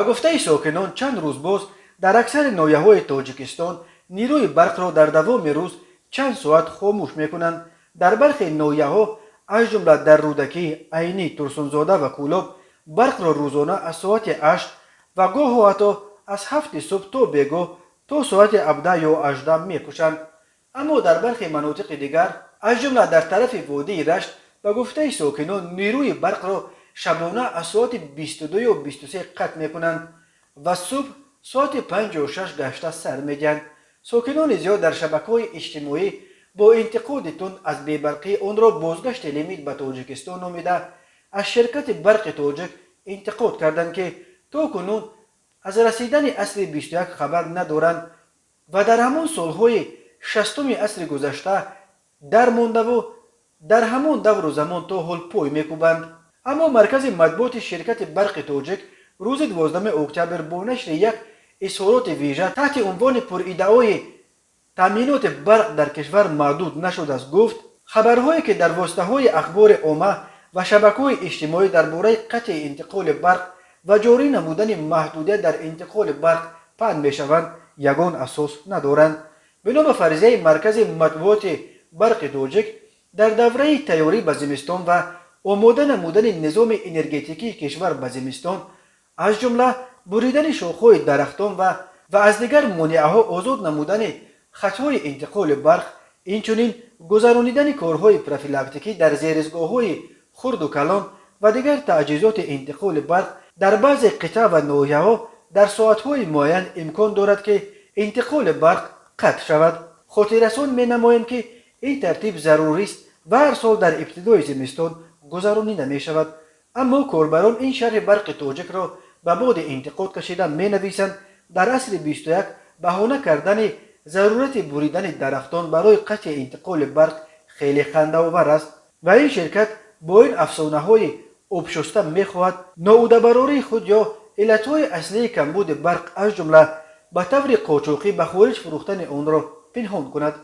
به گفته ساکنان چند روز باز در اکثر ناحیه‌های تاجیکستان نیروی برق را در دوام روز چند ساعت خاموش میکنند. در برخی ناحیه‌ها از جمله در رودکی، عینی، ترسونزاده و کولاب برق را روزانه از ساعت 8 و گاه حتی از 7 صبح تا بیگاه تا ساعت 17 یا 18 میکشند. اما در برخی مناطق دیگر از جمله در طرف وادی رشت به گفته ساکنان نیروی برق را شبانه از ساعت 22 یا 23 قطع میکنند و صبح ساعت 5 یا 6 گشته سر میدهند. ساکنان زیاد در شبکه‌های اجتماعی با انتقاد تند از بی‌برقی آن را بازگشت لیمیت به تاجیکستان نامیده از شرکت برق تاجیک انتقاد کردند که تاکنون از رسیدن عصر 21 خبر ندارند و در همان سالهای 60 عصر گذشته در مانده و در همان دور و زمان تا حال پای میکوبند. اما مرکز مطبوعات شرکت برق تاجیک روز 12 اکتبر با نشر یک اظهارات ویژه تحت عنوان پر ادعای تامینات برق در کشور محدود نشده است گفت خبرهایی که در واسطه‌های اخبار عامه و شبکه‌های اجتماعی درباره قطع انتقال برق و جاری نمودن محدودیت در انتقال برق پخش میشوند یگان اساس ندارند. بنا به فرضیه مرکز مطبوعات برق تاجیک در دوره تیاری به زمستان و آماده نمودن نظام انرژتیکی کشور به زمستان از جمله بریدن شاخه‌های درختان و از دیگر مانعه‌ها آزاد نمودن خطهای انتقال برق، اینچنین گذرانیدن کارهای پروفیلاکتیکی در زیرزگاه‌های خرد و کلان و دیگر تجهیزات انتقال برق در بعض قطع و ناحیه‌ها در ساعت‌های معین امکان دارد که انتقال برق قطع شود. خاطررسان می‌نمایند که این ترتیب ضروری است و هر سال در ابتدای زمستان گذرانیده می‌شود. اما کاربران این شرح برق تاجیک را به بعد انتقاد کشیده می‌نویسند در عصر 21 بهانه کردن ضرورت بریدن درختان برای قطع انتقال برق خیلی خنده‌آور است و این شرکت با این افسانه‌های آبشسته می‌خواهد ناعوده‌براری خود یا علت‌های اصلی کمبود برق از جمله به طور قاچاقی به خارج فروختن آن را پنهان کند.